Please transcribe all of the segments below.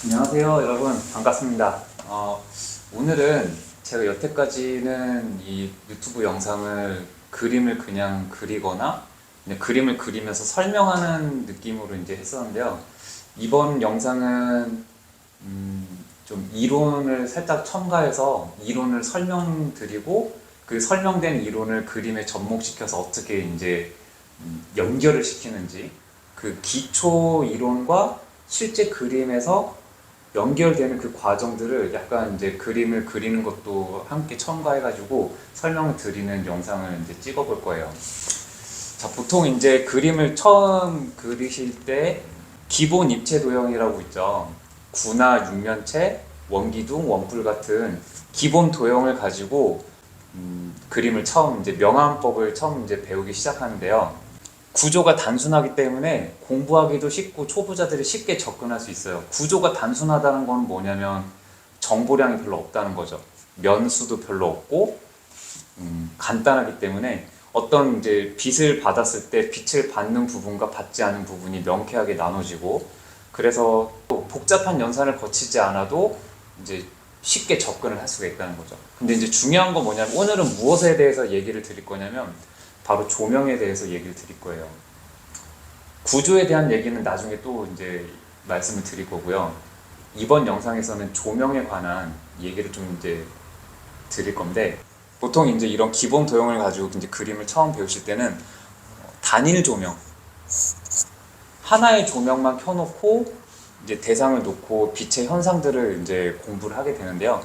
안녕하세요, 여러분. 반갑습니다. 오늘은 제가 여태까지는 이 유튜브 영상을 그림을 그냥 그리거나 그냥 그림을 그리면서 설명하는 느낌으로 이제 했었는데요. 이번 영상은 좀 이론을 살짝 첨가해서 이론을 설명드리고 그 설명된 이론을 그림에 접목시켜서 어떻게 이제 연결을 시키는지 그 기초 이론과 실제 그림에서 연결되는 그 과정들을 약간 이제 그림을 그리는 것도 함께 첨가해가지고 설명을 드리는 영상을 이제 찍어볼 거예요. 자, 보통 이제 그림을 처음 그리실 때 기본 입체 도형이라고 있죠. 구나 육면체, 원기둥, 원뿔 같은 기본 도형을 가지고 그림을 처음 이제 명암법을 처음 이제 배우기 시작하는데요. 구조가 단순하기 때문에 공부하기도 쉽고 초보자들이 쉽게 접근할 수 있어요. 구조가 단순하다는 건 뭐냐면 정보량이 별로 없다는 거죠. 면수도 별로 없고 간단하기 때문에 어떤 이제 빛을 받았을 때 빛을 받는 부분과 받지 않은 부분이 명쾌하게 나눠지고, 그래서 또 복잡한 연산을 거치지 않아도 이제 쉽게 접근을 할 수가 있다는 거죠. 근데 이제 중요한 건 뭐냐면 오늘은 무엇에 대해서 얘기를 드릴 거냐면 바로 조명에 대해서 얘기를 드릴 거예요. 구조에 대한 얘기는 나중에 또 이제 말씀을 드릴 거고요. 이번 영상에서는 조명에 관한 얘기를 좀 이제 드릴 건데, 보통 이제 이런 기본 도형을 가지고 이제 그림을 처음 배우실 때는 단일 조명, 하나의 조명만 켜놓고 이제 대상을 놓고 빛의 현상들을 이제 공부를 하게 되는데요.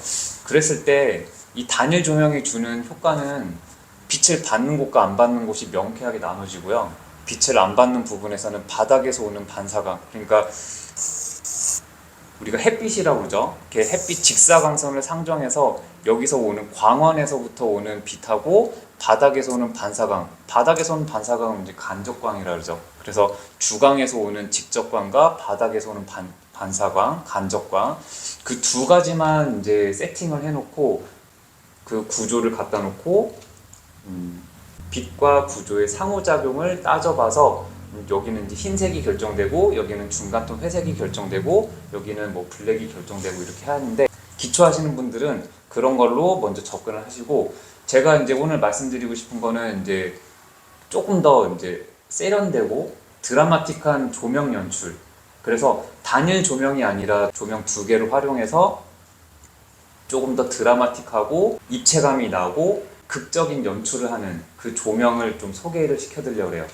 그랬을 때 이 단일 조명이 주는 효과는 빛을 받는 곳과 안 받는 곳이 명쾌하게 나눠지고요. 빛을 안 받는 부분에서는 바닥에서 오는 반사광, 그러니까 우리가 햇빛이라고 그러죠. 이렇게 햇빛 직사광선을 상정해서 여기서 오는 광원에서부터 오는 빛하고 바닥에서 오는 반사광, 바닥에서 오는 반사광은 이제 간접광이라 그러죠. 그래서 주광에서 오는 직접광과 바닥에서 오는 반사광, 간접광, 그 두 가지만 이제 세팅을 해놓고 그 구조를 갖다 놓고 빛과 구조의 상호작용을 따져봐서 여기는 이제 흰색이 결정되고 여기는 중간톤 회색이 결정되고 여기는 뭐 블랙이 결정되고 이렇게 하는데, 기초하시는 분들은 그런 걸로 먼저 접근을 하시고, 제가 이제 오늘 말씀드리고 싶은 거는 이제 조금 더 이제 세련되고 드라마틱한 조명 연출, 그래서 단일 조명이 아니라 조명 두 개를 활용해서 조금 더 드라마틱하고 입체감이 나고 극적인 연출을 하는 그 조명을 좀 소개를 시켜드리려고 해요.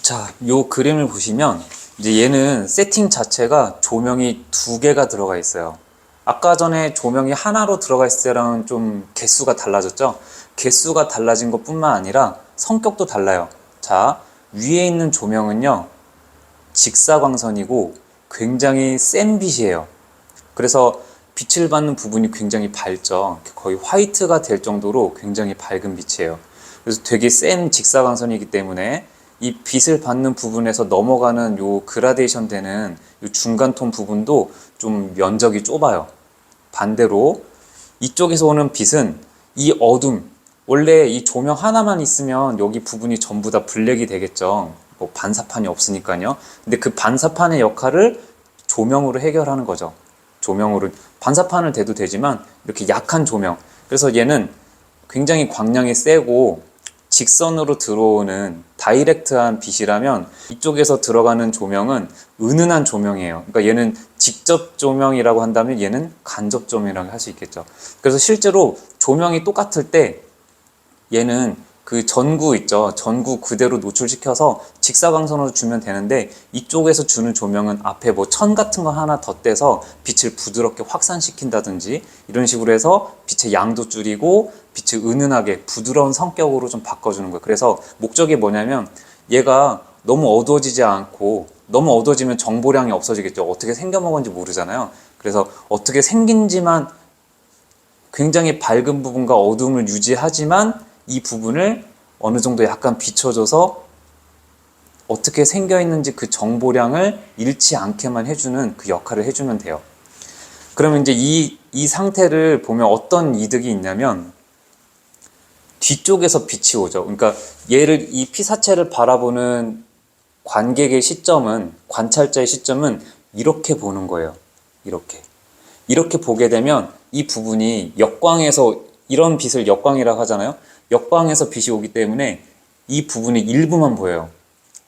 자, 요 그림을 보시면 이제 얘는 세팅 자체가 조명이 두 개가 들어가 있어요. 아까 전에 조명이 하나로 들어가 있을 때랑은 좀 개수가 달라졌죠? 개수가 달라진 것 뿐만 아니라 성격도 달라요. 자, 위에 있는 조명은요, 직사광선이고 굉장히 센 빛이에요. 그래서 빛을 받는 부분이 굉장히 밝죠. 거의 화이트가 될 정도로 굉장히 밝은 빛이에요. 그래서 되게 센 직사광선이기 때문에 이 빛을 받는 부분에서 넘어가는 요 그라데이션 되는 요 중간톤 부분도 좀 면적이 좁아요. 반대로 이쪽에서 오는 빛은 이 어둠, 원래 이 조명 하나만 있으면 여기 부분이 전부 다 블랙이 되겠죠. 뭐 반사판이 없으니까요. 근데 그 반사판의 역할을 조명으로 해결하는 거죠. 조명으로 반사판을 대도 되지만 이렇게 약한 조명, 그래서 얘는 굉장히 광량이 세고 직선으로 들어오는 다이렉트한 빛이라면 이쪽에서 들어가는 조명은 은은한 조명이에요. 그러니까 얘는 직접 조명이라고 한다면 얘는 간접 조명이라고 할 수 있겠죠. 그래서 실제로 조명이 똑같을 때 얘는 그 전구 있죠. 전구 그대로 노출시켜서 직사광선으로 주면 되는데, 이쪽에서 주는 조명은 앞에 뭐 천 같은 거 하나 덧대서 빛을 부드럽게 확산시킨다든지 이런 식으로 해서 빛의 양도 줄이고 빛을 은은하게 부드러운 성격으로 좀 바꿔주는 거예요. 그래서 목적이 뭐냐면 얘가 너무 어두워지지 않고, 너무 어두워지면 정보량이 없어지겠죠. 어떻게 생겨먹은지 모르잖아요. 그래서 어떻게 생긴지만 굉장히 밝은 부분과 어두움을 유지하지만 이 부분을 어느 정도 약간 비춰줘서 어떻게 생겨 있는지 그 정보량을 잃지 않게만 해주는 그 역할을 해주면 돼요. 그러면 이제 이 상태를 보면 어떤 이득이 있냐면 뒤쪽에서 빛이 오죠. 그러니까 얘를, 이 피사체를 바라보는 관객의 시점은, 관찰자의 시점은 이렇게 보는 거예요. 이렇게 보게 되면 이 부분이 역광에서, 이런 빛을 역광이라고 하잖아요. 역광에서 빛이 오기 때문에 이 부분이 일부만 보여요.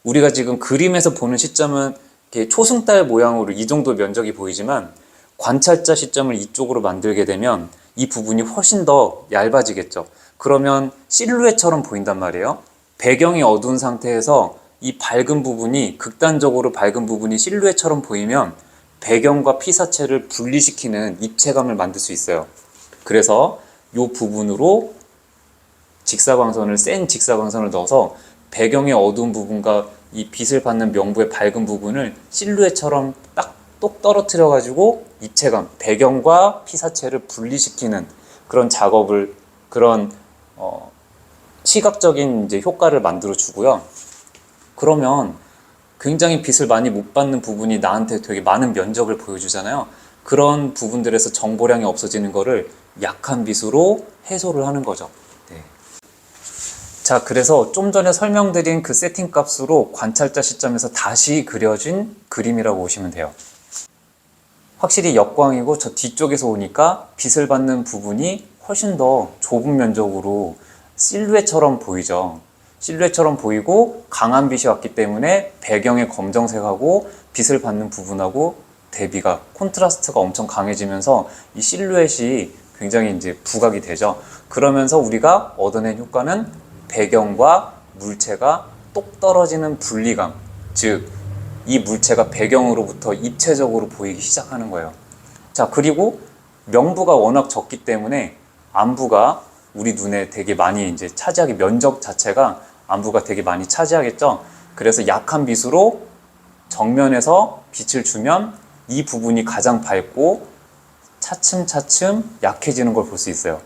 우리가 지금 그림에서 보는 시점은 이렇게 초승달 모양으로 이 정도 면적이 보이지만 관찰자 시점을 이쪽으로 만들게 되면 이 부분이 훨씬 더 얇아지겠죠. 그러면 실루엣처럼 보인단 말이에요. 배경이 어두운 상태에서 이 밝은 부분이, 극단적으로 밝은 부분이 실루엣처럼 보이면 배경과 피사체를 분리시키는 입체감을 만들 수 있어요. 그래서 이 부분으로 직사광선을, 센 직사광선을 넣어서 배경의 어두운 부분과 이 빛을 받는 명부의 밝은 부분을 실루엣처럼 딱 똑 떨어뜨려 가지고 입체감, 배경과 피사체를 분리시키는 그런 작업을, 그런 시각적인 이제 효과를 만들어 주고요. 그러면 굉장히 빛을 많이 못 받는 부분이 나한테 되게 많은 면적을 보여주잖아요. 그런 부분들에서 정보량이 없어지는 거를 약한 빛으로 해소를 하는 거죠. 네. 자, 그래서 좀 전에 설명드린 그 세팅 값으로 관찰자 시점에서 다시 그려진 그림이라고 보시면 돼요. 확실히 역광이고 저 뒤쪽에서 오니까 빛을 받는 부분이 훨씬 더 좁은 면적으로 실루엣처럼 보이죠. 실루엣처럼 보이고 강한 빛이 왔기 때문에 배경의 검정색하고 빛을 받는 부분하고 대비가, 콘트라스트가 엄청 강해지면서 이 실루엣이 굉장히 이제 부각이 되죠. 그러면서 우리가 얻어낸 효과는 배경과 물체가 똑 떨어지는 분리감, 즉 이 물체가 배경으로부터 입체적으로 보이기 시작하는 거예요. 자, 그리고 명부가 워낙 적기 때문에 안부가 우리 눈에 되게 많이 이제 차지하게, 면적 자체가 안부가 되게 많이 차지하겠죠. 그래서 약한 빛으로 정면에서 빛을 주면 이 부분이 가장 밝고 차츰차츰 약해지는 걸 볼 수 있어요.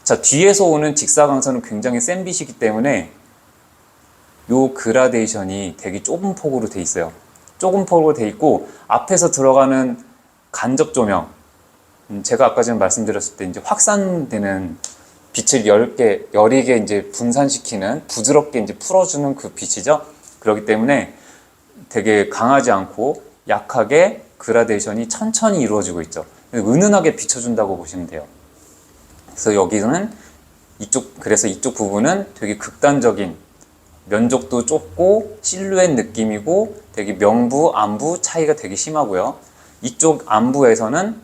자, 뒤에서 오는 직사광선은 굉장히 센 빛이기 때문에 요 그라데이션이 되게 좁은 폭으로 돼 있어요. 좁은 폭으로 돼 있고 앞에서 들어가는 간접 조명, 제가 아까 전에 말씀드렸을 때 이제 확산되는 빛을 여리게 이제 분산시키는, 부드럽게 이제 풀어주는 그 빛이죠. 그렇기 때문에 되게 강하지 않고 약하게 그라데이션이 천천히 이루어지고 있죠. 은은하게 비춰준다고 보시면 돼요. 그래서 여기는 그래서 이쪽 부분은 되게 극단적인, 면적도 좁고 실루엣 느낌이고 되게 명부, 안부 차이가 되게 심하고요. 이쪽 안부에서는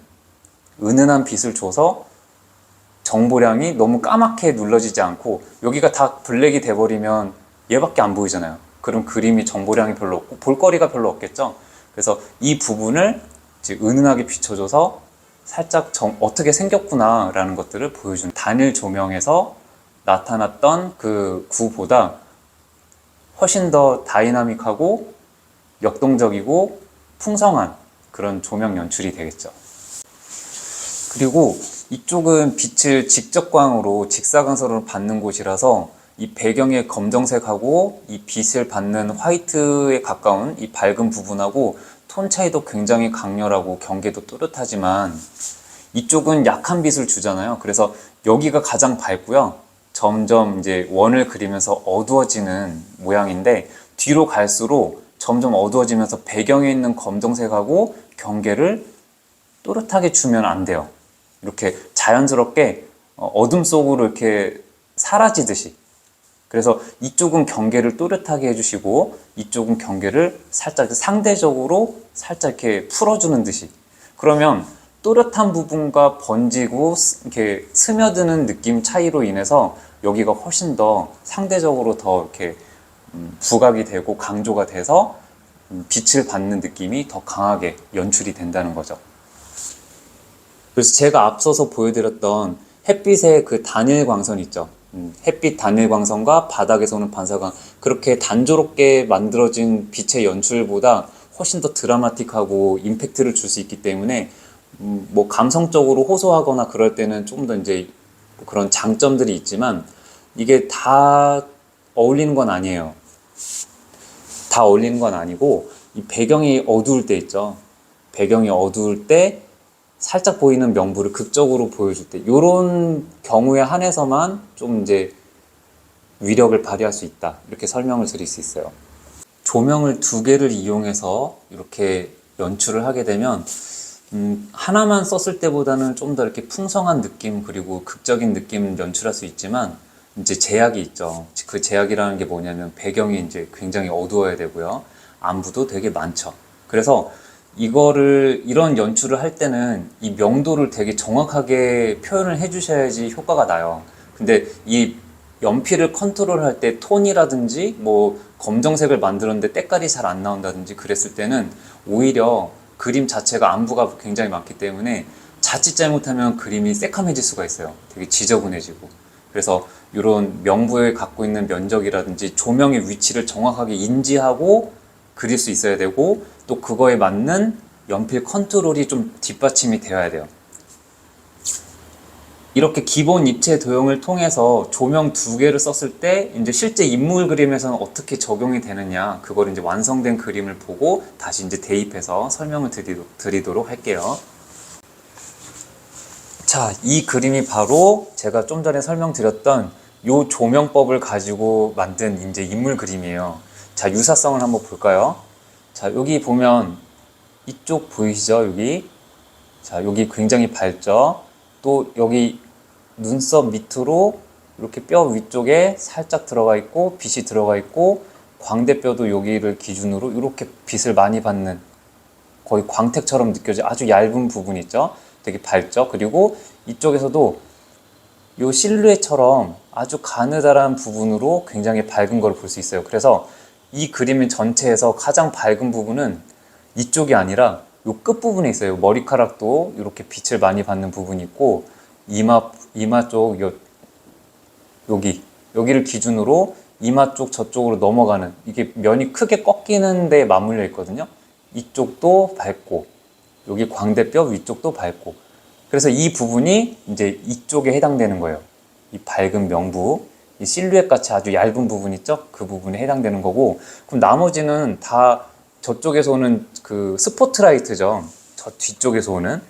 은은한 빛을 줘서 정보량이 너무 까맣게 눌러지지 않고, 여기가 다 블랙이 돼버리면 얘밖에 안 보이잖아요. 그럼 그림이 정보량이 별로 없고 볼거리가 별로 없겠죠. 그래서 이 부분을 이제 은은하게 비춰줘서 살짝 어떻게 생겼구나 라는 것들을 보여주는, 단일 조명에서 나타났던 그 구보다 훨씬 더 다이나믹하고 역동적이고 풍성한 그런 조명 연출이 되겠죠. 그리고 이쪽은 빛을 직접광으로, 직사광선으로 받는 곳이라서 이 배경의 검정색하고 이 빛을 받는 화이트에 가까운 이 밝은 부분하고 톤 차이도 굉장히 강렬하고 경계도 또렷하지만 이쪽은 약한 빛을 주잖아요. 그래서 여기가 가장 밝고요. 점점 이제 원을 그리면서 어두워지는 모양인데 뒤로 갈수록 점점 어두워지면서 배경에 있는 검정색하고 경계를 또렷하게 주면 안 돼요. 이렇게 자연스럽게 어둠 속으로 이렇게 사라지듯이. 그래서 이쪽은 경계를 또렷하게 해주시고 이쪽은 경계를 살짝 상대적으로 살짝 이렇게 풀어주는 듯이. 그러면 또렷한 부분과 번지고 이렇게 스며드는 느낌 차이로 인해서 여기가 훨씬 더 상대적으로 더 이렇게 부각이 되고 강조가 돼서 빛을 받는 느낌이 더 강하게 연출이 된다는 거죠. 그래서 제가 앞서서 보여드렸던 햇빛의 그 단일 광선 있죠. 햇빛 단일 광선과 바닥에서 오는 반사광, 그렇게 단조롭게 만들어진 빛의 연출보다 훨씬 더 드라마틱하고 임팩트를 줄 수 있기 때문에 뭐 감성적으로 호소하거나 그럴 때는 조금 더 이제 그런 장점들이 있지만 이게 다 어울리는 건 아니에요. 다 어울리는 건 아니고 이 배경이 어두울 때 있죠. 배경이 어두울 때 살짝 보이는 명부를 극적으로 보여줄 때, 이런 경우에 한해서만 좀 이제 위력을 발휘할 수 있다, 이렇게 설명을 드릴 수 있어요. 조명을 두 개를 이용해서 이렇게 연출을 하게 되면 하나만 썼을 때보다는 좀 더 이렇게 풍성한 느낌 그리고 극적인 느낌 연출할 수 있지만 이제 제약이 있죠. 그 제약이라는 게 뭐냐면 배경이 이제 굉장히 어두워야 되고요. 안부도 되게 많죠. 그래서 이런 연출을 할 때는 이 명도를 되게 정확하게 표현을 해 주셔야지 효과가 나요. 근데 이 연필을 컨트롤할 때 톤이라든지 뭐 검정색을 만들었는데 때깔이 잘 안 나온다든지 그랬을 때는 오히려 그림 자체가 안부가 굉장히 많기 때문에 자칫 잘못하면 그림이 새카매질 수가 있어요. 되게 지저분해지고. 그래서 이런 명부에 갖고 있는 면적이라든지 조명의 위치를 정확하게 인지하고 그릴 수 있어야 되고 또 그거에 맞는 연필 컨트롤이 좀 뒷받침이 되어야 돼요. 이렇게 기본 입체 도형을 통해서 조명 2개를 썼을 때 이제 실제 인물 그림에서는 어떻게 적용이 되느냐 그걸 이제 완성된 그림을 보고 다시 이제 대입해서 설명을 드리도록 할게요. 자, 이 그림이 바로 제가 좀 전에 설명드렸던 요 조명법을 가지고 만든 이제 인물 그림이에요. 자, 유사성을 한번 볼까요? 자, 여기 보면 이쪽 보이시죠? 여기. 자, 여기 굉장히 밝죠? 또 여기 눈썹 밑으로 이렇게 뼈 위쪽에 살짝 들어가 있고 빛이 들어가 있고 광대뼈도 여기를 기준으로 이렇게 빛을 많이 받는 거의 광택처럼 느껴져 아주 얇은 부분 있죠? 되게 밝죠? 그리고 이쪽에서도 이 실루엣처럼 아주 가느다란 부분으로 굉장히 밝은 걸 볼 수 있어요. 그래서 이 그림 전체에서 가장 밝은 부분은 이쪽이 아니라 이 끝부분에 있어요. 머리카락도 이렇게 빛을 많이 받는 부분이 있고 이마 쪽 여기를 기준으로 이마 쪽 저쪽으로 넘어가는 이게 면이 크게 꺾이는 데 맞물려 있거든요. 이쪽도 밝고 여기 광대뼈 위쪽도 밝고 그래서 이 부분이 이제 이쪽에 해당되는 거예요. 이 밝은 명부, 이 실루엣 같이 아주 얇은 부분 있죠? 그 부분에 해당되는 거고 그럼 나머지는 다 저쪽에서 오는 그 스포트라이트죠. 저 뒤쪽에서 오는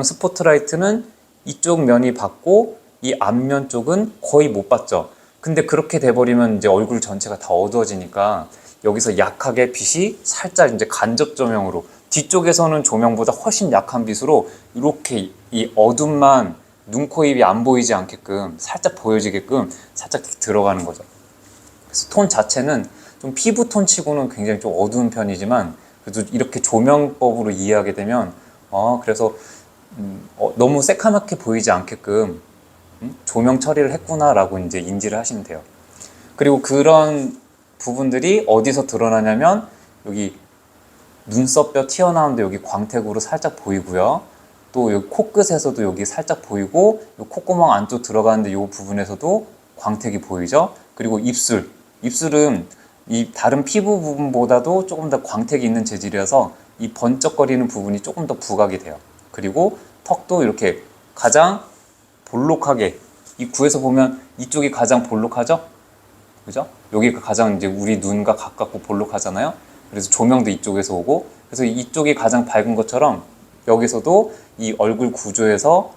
스포트라이트는 이쪽 면이 받고 이 앞면 쪽은 거의 못 받죠. 근데 그렇게 돼버리면 이제 얼굴 전체가 다 어두워지니까 여기서 약하게 빛이 살짝 이제 간접 조명으로 뒤쪽에서는 조명보다 훨씬 약한 빛으로 이렇게 이 어둠만 눈, 코, 입이 안 보이지 않게끔 살짝 보여지게끔 살짝 들어가는 거죠. 그래서 톤 자체는 좀 피부톤 치고는 굉장히 좀 어두운 편이지만 그래도 이렇게 조명법으로 이해하게 되면 그래서 너무 새카맣게 보이지 않게끔 조명 처리를 했구나 라고 이제 인지를 하시면 돼요. 그리고 그런 부분들이 어디서 드러나냐면 여기 눈썹뼈 튀어나오는데 여기 광택으로 살짝 보이고요. 또 여기 코끝에서도 여기 살짝 보이고 이 콧구멍 안쪽 들어가는데 이 부분에서도 광택이 보이죠. 그리고 입술은 이 다른 피부 부분보다도 조금 더 광택이 있는 재질이라서 이 번쩍거리는 부분이 조금 더 부각이 돼요. 그리고 턱도 이렇게 가장 볼록하게 이 구에서 보면 이쪽이 가장 볼록하죠? 그죠? 여기가 가장 이제 우리 눈과 가깝고 볼록하잖아요. 그래서 조명도 이쪽에서 오고 그래서 이쪽이 가장 밝은 것처럼 여기서도 이 얼굴 구조에서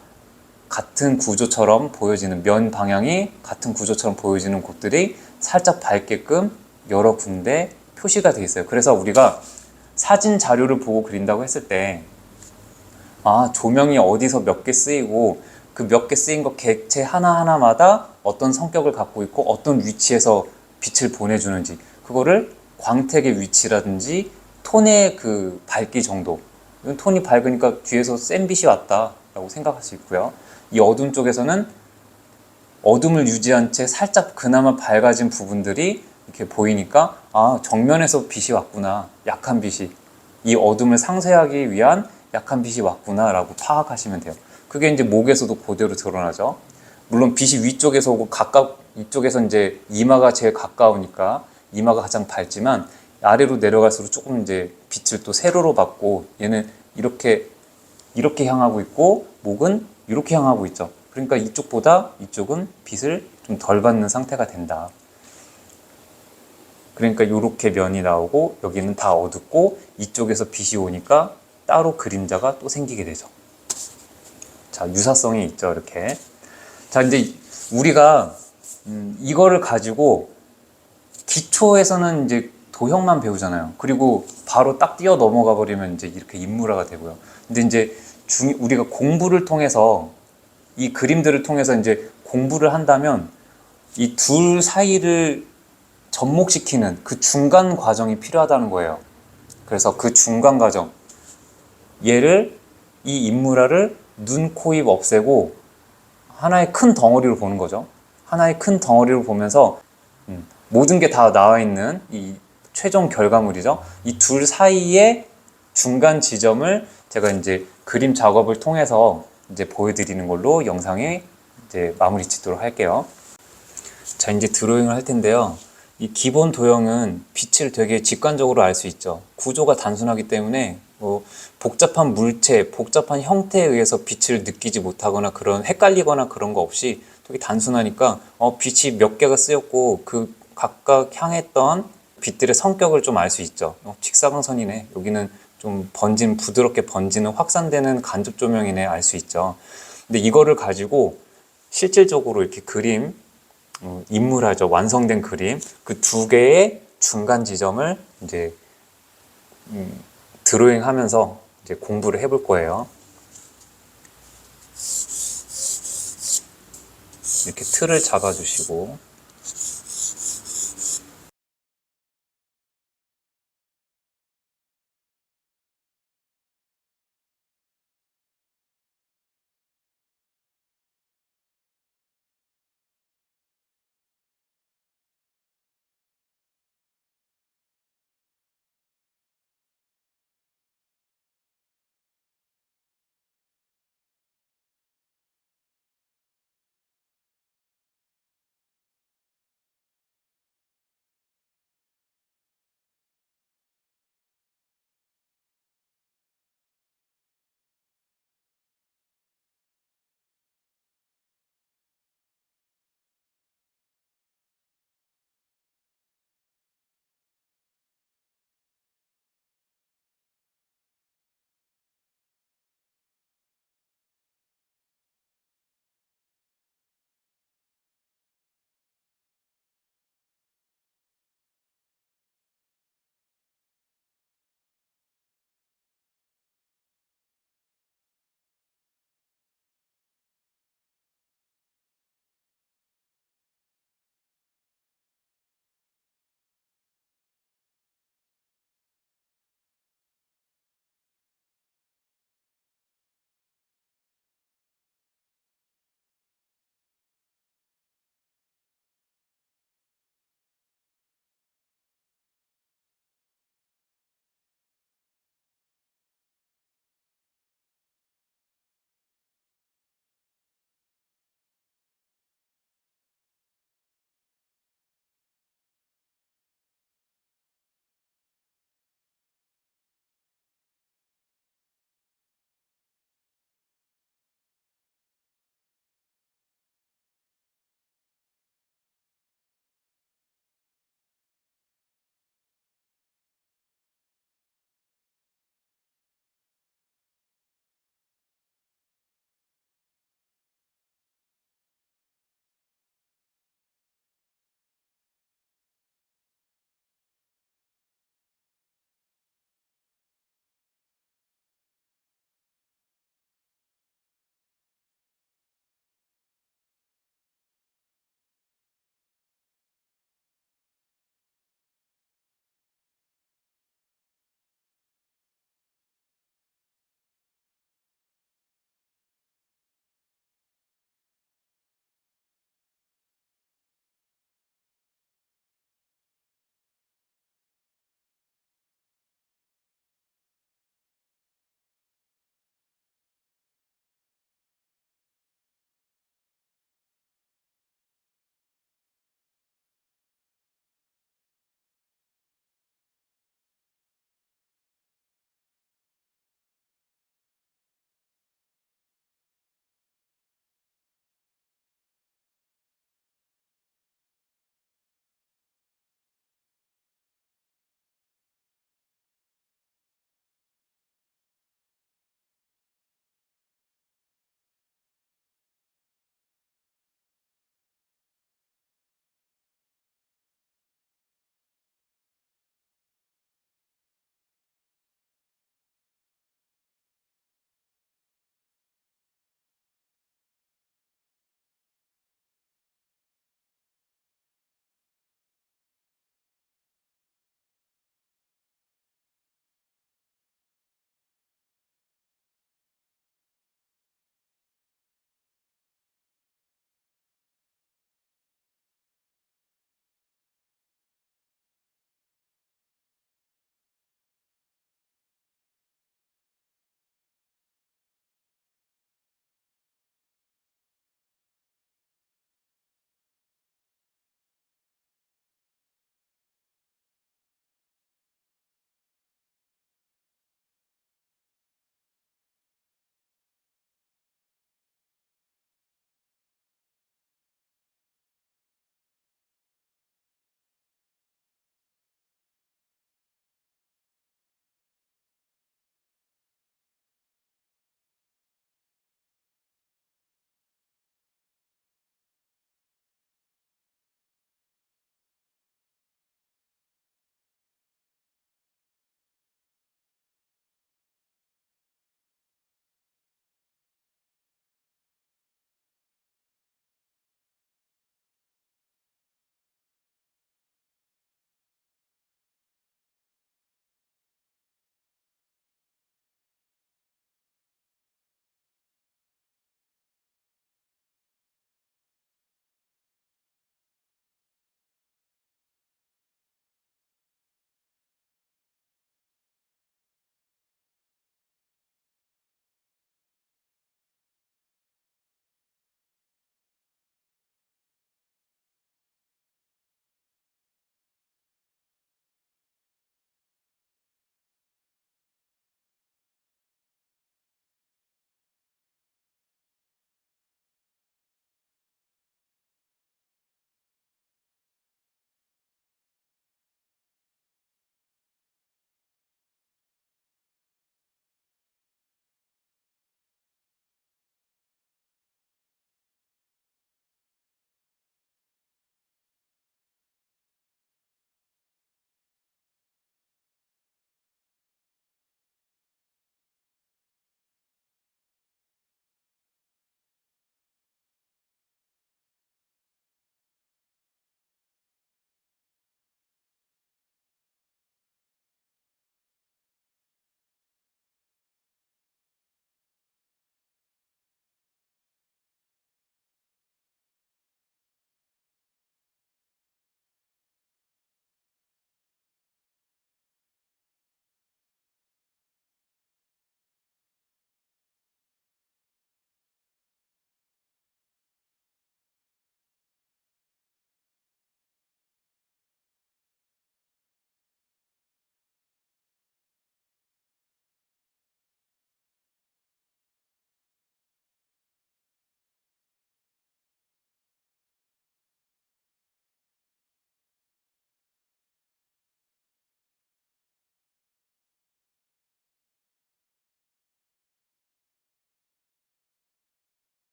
같은 구조처럼 보여지는 면 방향이 같은 구조처럼 보여지는 곳들이 살짝 밝게끔 여러 군데 표시가 되어 있어요. 그래서 우리가 사진 자료를 보고 그린다고 했을 때 조명이 어디서 몇 개 쓰이고 그 몇 개 쓰인 것 객체 하나하나마다 어떤 성격을 갖고 있고 어떤 위치에서 빛을 보내주는지 그거를 광택의 위치라든지 톤의 그 밝기 정도 톤이 밝으니까 뒤에서 센 빛이 왔다 라고 생각할 수 있고요. 이 어두운 쪽에서는 어둠을 유지한 채 살짝 그나마 밝아진 부분들이 이렇게 보이니까 정면에서 빛이 왔구나 약한 빛이 이 어둠을 상쇄하기 위한 약한 빛이 왔구나 라고 파악하시면 돼요. 그게 이제 목에서도 그대로 드러나죠. 물론 빛이 위쪽에서 오고 이쪽에서 이제 이마가 제일 가까우니까 이마가 가장 밝지만 아래로 내려갈수록 조금 이제 빛을 또 세로로 받고 얘는 이렇게 향하고 있고 목은 이렇게 향하고 있죠. 그러니까 이쪽보다 이쪽은 빛을 좀 덜 받는 상태가 된다. 그러니까 이렇게 면이 나오고 여기는 다 어둡고 이쪽에서 빛이 오니까 따로 그림자가 또 생기게 되죠. 자, 유사성이 있죠, 이렇게. 자, 이제 우리가 이거를 가지고 기초에서는 이제 도형만 배우잖아요. 그리고 바로 딱 뛰어 넘어가 버리면 이제 이렇게 인물화가 되고요. 근데 이제 우리가 공부를 통해서 이 그림들을 통해서 이제 공부를 한다면 이 둘 사이를 접목시키는 그 중간 과정이 필요하다는 거예요. 그래서 그 중간 과정, 얘를 이 인물화를 눈, 코, 입 없애고 하나의 큰 덩어리로 보는 거죠. 하나의 큰 덩어리로 보면서 모든 게 다 나와 있는 이 최종 결과물이죠. 이 둘 사이의 중간 지점을 제가 이제 그림 작업을 통해서 이제 보여드리는 걸로 영상에 이제 마무리 짓도록 할게요. 자, 이제 드로잉을 할 텐데요. 이 기본 도형은 빛을 되게 직관적으로 알 수 있죠. 구조가 단순하기 때문에 뭐 복잡한 물체, 복잡한 형태에 의해서 빛을 느끼지 못하거나 그런 헷갈리거나 그런 거 없이 되게 단순하니까 빛이 몇 개가 쓰였고 그 각각 향했던 빛들의 성격을 좀 알 수 있죠. 직사광선이네. 여기는 좀 부드럽게 번지는 확산되는 간접 조명이네. 알 수 있죠. 근데 이거를 가지고 실질적으로 이렇게 그림 인물화죠. 완성된 그림 그 두 개의 중간 지점을 이제 드로잉 하면서 이제 공부를 해볼 거예요. 이렇게 틀을 잡아주시고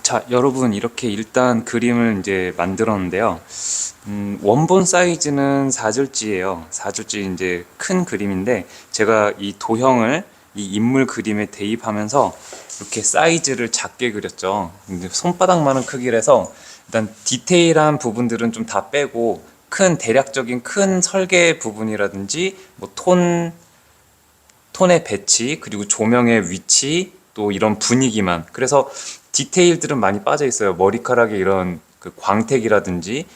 자, 여러분 이렇게 일단 그림을 이제 만들었는데요. 원본 사이즈는 4줄지예요. 4줄지 이제 큰 그림인데 제가 이 도형을 이 인물 그림에 대입하면서 이렇게 사이즈를 작게 그렸죠. 근데 손바닥만한 크기라서 일단 디테일한 부분들은 좀 다 빼고 큰 대략적인 큰 설계 부분이라든지 뭐 톤의 배치 그리고 조명의 위치 또 이런 분위기만, 그래서 디테일들은 많이 빠져 있어요. 머리카락에 이런 그 광택이라든지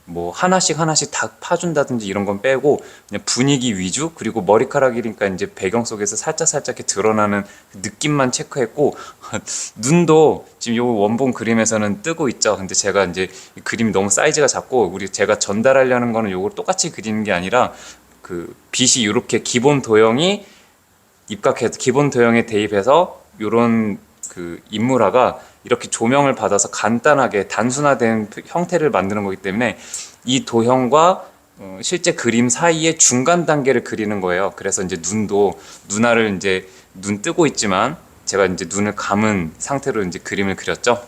뭐 하나씩 하나씩 다 파준다든지 이런 건 빼고 그냥 분위기 위주, 그리고 머리카락이니까 이제 배경 속에서 살짝 이렇게 드러나는 느낌만 체크했고 눈도 지금 요 원본 그림에서는 뜨고 있죠. 근데 제가 이제 이 그림이 너무 사이즈가 작고 제가 전달하려는 거는 요걸 똑같이 그리는 게 아니라 그 빛이 이렇게 기본 도형이 입각해서 기본 도형에 대입해서 요런 그 인물화가 이렇게 조명을 받아서 간단하게 단순화된 형태를 만드는 거기 때문에 이 도형과 실제 그림 사이의 중간 단계를 그리는 거예요. 그래서 이제 눈도 눈알을 이제 눈 뜨고 있지만 제가 이제 눈을 감은 상태로 이제 그림을 그렸죠.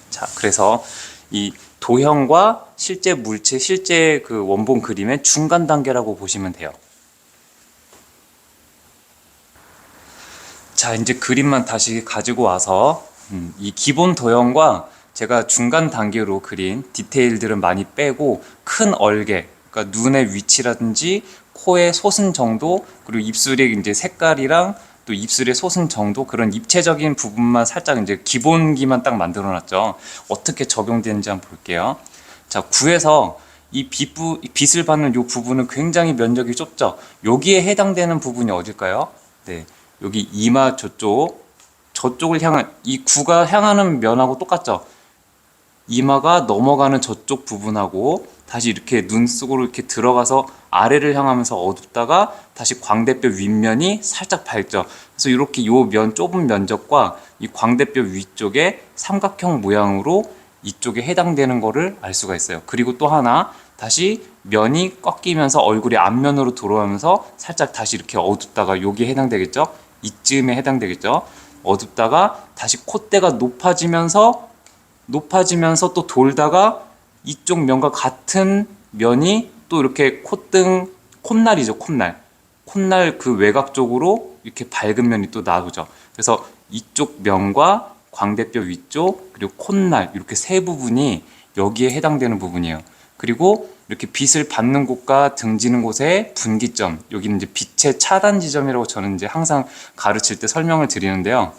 자, 그래서 이 도형과 실제 물체, 실제 그 원본 그림의 중간 단계라고 보시면 돼요. 자, 이제 그림만 다시 가지고 와서 이 기본 도형과 제가 중간 단계로 그린 디테일들은 많이 빼고 큰 얼개, 그러니까 눈의 위치라든지 코의 솟은 정도, 그리고 입술의 이제 색깔이랑 또 입술의 솟은 정도, 그런 입체적인 부분만 살짝 이제 기본기만 딱 만들어 놨죠. 어떻게 적용되는지 한번 볼게요. 자, 구에서 이 빛을 받는 이 부분은 굉장히 면적이 좁죠. 여기에 해당되는 부분이 어딜까요? 네, 여기 이마 저쪽을 향한 이 구가 향하는 면하고 똑같죠. 이마가 넘어가는 저쪽 부분하고 다시 이렇게 눈 속으로 이렇게 들어가서 아래를 향하면서 어둡다가 다시 광대뼈 윗면이 살짝 밝죠. 그래서 이렇게 요 면 좁은 면적과 이 광대뼈 위쪽에 삼각형 모양으로 이쪽에 해당되는 거를 알 수가 있어요. 그리고 또 하나, 다시 면이 꺾이면서 얼굴이 앞면으로 돌아오면서 살짝 다시 이렇게 어둡다가 여기에 해당되겠죠. 이쯤에 해당되겠죠. 어둡다가 다시 콧대가 높아지면서 또 돌다가 이쪽 면과 같은 면이 또 이렇게 콧날이죠. 콧날 그 외곽 쪽으로 이렇게 밝은 면이 또 나오죠. 그래서 이쪽 면과 광대뼈 위쪽 그리고 콧날, 이렇게 세 부분이 여기에 해당되는 부분이에요. 그리고 이렇게 빛을 받는 곳과 등지는 곳의 분기점, 여기는 이제 빛의 차단 지점이라고 저는 이제 항상 가르칠 때 설명을 드리는데요.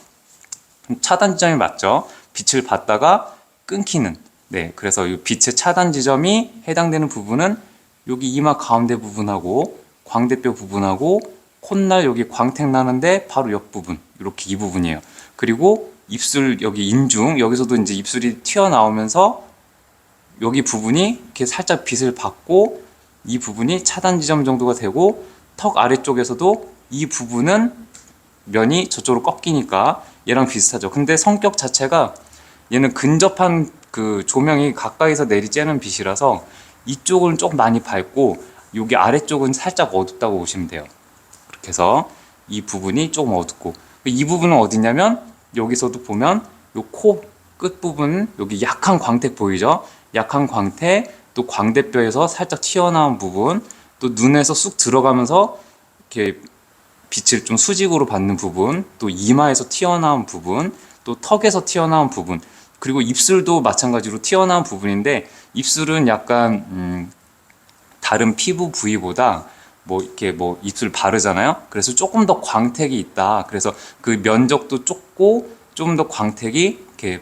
차단 지점이 맞죠? 빛을 받다가 끊기는. 네, 그래서 이 빛의 차단 지점이 해당되는 부분은 여기 이마 가운데 부분하고 광대뼈 부분하고 콧날 여기 광택 나는데 바로 옆 부분, 이렇게 이 부분이에요. 그리고 입술 여기 인중, 여기서도 이제 입술이 튀어나오면서 여기 부분이 이렇게 살짝 빛을 받고 이 부분이 차단 지점 정도가 되고, 턱 아래쪽에서도 이 부분은 면이 저쪽으로 꺾이니까 얘랑 비슷하죠. 근데 성격 자체가 얘는 근접한 그 조명이 가까이서 내리쬐는 빛이라서 이쪽은 조금 많이 밝고 여기 아래쪽은 살짝 어둡다고 보시면 돼요. 그렇게 해서 이 부분이 조금 어둡고, 이 부분은 어디냐면 여기서도 보면 요 코 끝부분 여기 약한 광택 보이죠? 약한 광택, 또 광대뼈에서 살짝 튀어나온 부분, 또 눈에서 쑥 들어가면서 이렇게 빛을 좀 수직으로 받는 부분, 또 이마에서 튀어나온 부분, 또 턱에서 튀어나온 부분, 그리고 입술도 마찬가지로 튀어나온 부분인데 입술은 약간 다른 피부 부위보다 뭐 이렇게 뭐 입술 바르잖아요. 그래서 조금 더 광택이 있다. 그래서 그 면적도 좁고 좀 더 광택이 이렇게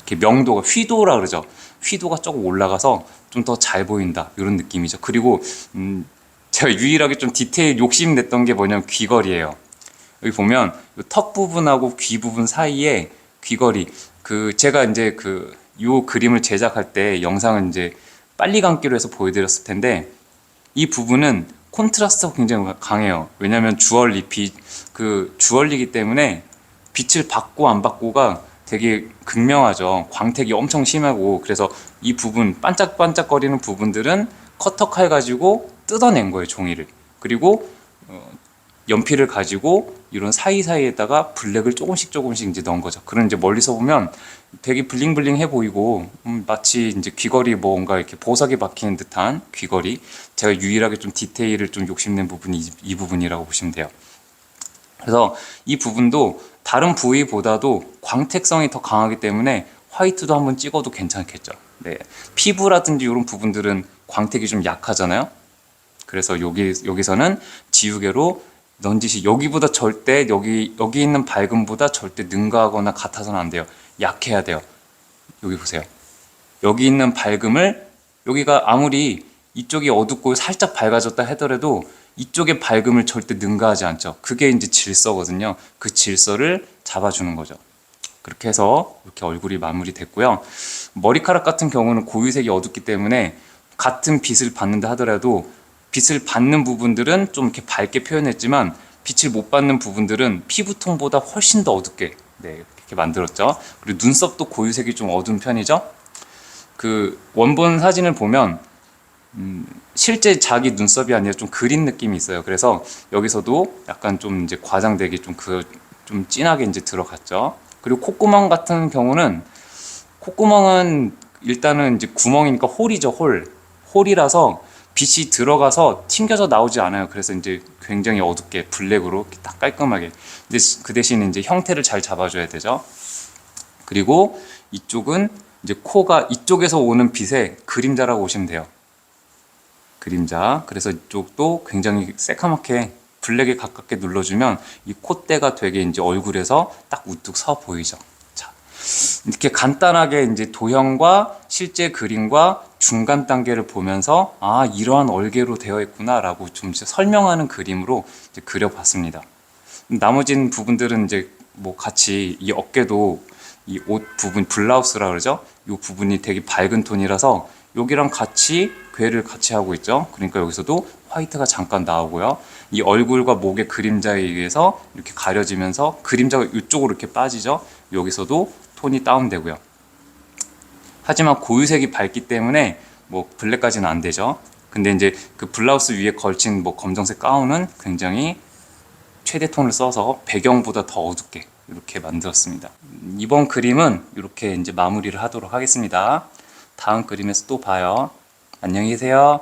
이렇게 명도가 휘도라 그러죠. 휘도가 조금 올라가서 좀 더 잘 보인다, 이런 느낌이죠. 그리고 제가 유일하게 좀 디테일 욕심 냈던 게 뭐냐면 귀걸이에요. 여기 보면 턱 부분하고 귀 부분 사이에 귀걸이, 제가 이제 요 그림을 제작할 때 영상은 이제 빨리 감기로 해서 보여드렸을 텐데 이 부분은 콘트라스트가 굉장히 강해요. 왜냐하면 주얼리기 때문에 빛을 받고 안 받고가 되게 극명하죠. 광택이 엄청 심하고, 그래서 이 부분 반짝반짝거리는 부분들은 커터칼 가지고 뜯어낸 거예요, 종이를. 그리고 연필을 가지고 이런 사이사이에다가 블랙을 조금씩 이제 넣은 거죠. 그런 이제 멀리서 보면 되게 블링블링해 보이고 마치 이제 귀걸이 뭔가 이렇게 보석이 박히는 듯한 귀걸이. 제가 유일하게 좀 디테일을 좀 욕심낸 부분이 이 부분이라고 보시면 돼요. 그래서 이 부분도 다른 부위보다도 광택성이 더 강하기 때문에 화이트도 한번 찍어도 괜찮겠죠. 네. 피부라든지 이런 부분들은 광택이 좀 약하잖아요. 그래서 여기서는 지우개로 넌지시 여기보다 절대 여기 있는 밝음보다 절대 능가하거나 같아서는 안 돼요. 약해야 돼요. 여기 보세요. 여기 있는 밝음을 여기가 아무리 이쪽이 어둡고 살짝 밝아졌다 하더라도 이쪽의 밝음을 절대 능가하지 않죠. 그게 이제 질서거든요. 그 질서를 잡아주는 거죠. 그렇게 해서 이렇게 얼굴이 마무리됐고요. 머리카락 같은 경우는 고유색이 어둡기 때문에 같은 빛을 받는다 하더라도 빛을 받는 부분들은 좀 이렇게 밝게 표현했지만 빛을 못 받는 부분들은 피부톤보다 훨씬 더 어둡게 이렇게 만들었죠. 그리고 눈썹도 고유색이 좀 어두운 편이죠. 그 원본 사진을 보면 실제 자기 눈썹이 아니라 좀 그린 느낌이 있어요. 그래서 여기서도 약간 좀 이제 과장되게 좀 진하게 이제 들어갔죠. 그리고 콧구멍 같은 경우는 콧구멍은 일단은 이제 구멍이니까 홀이죠, 홀이라서 빛이 들어가서 튕겨져 나오지 않아요. 그래서 이제 굉장히 어둡게 블랙으로 이렇게 딱 깔끔하게. 근데 그 대신 이제 형태를 잘 잡아줘야 되죠. 그리고 이쪽은 이제 코가 이쪽에서 오는 빛의 그림자라고 보시면 돼요. 그림자. 그래서 이쪽도 굉장히 새카맣게 블랙에 가깝게 눌러주면 이 콧대가 되게 이제 얼굴에서 딱 우뚝 서 보이죠. 자, 이렇게 간단하게 이제 도형과 실제 그림과 중간 단계를 보면서 아, 이러한 얼개로 되어 있구나라고 좀 설명하는 그림으로 이제 그려봤습니다. 나머진 부분들은 이제 뭐 같이 이 어깨도 이 옷 부분 블라우스라 그러죠. 이 부분이 되게 밝은 톤이라서 여기랑 같이 궤를 같이 하고 있죠. 그러니까 여기서도 화이트가 잠깐 나오고요. 이 얼굴과 목의 그림자에 의해서 이렇게 가려지면서 그림자가 이쪽으로 이렇게 빠지죠. 여기서도 톤이 다운되고요. 하지만 고유색이 밝기 때문에 뭐 블랙까지는 안 되죠. 근데 이제 그 블라우스 위에 걸친 뭐 검정색 가운은 굉장히 최대 톤을 써서 배경보다 더 어둡게 이렇게 만들었습니다. 이번 그림은 이렇게 이제 마무리를 하도록 하겠습니다. 다음 그림에서 또 봐요. 안녕히 계세요.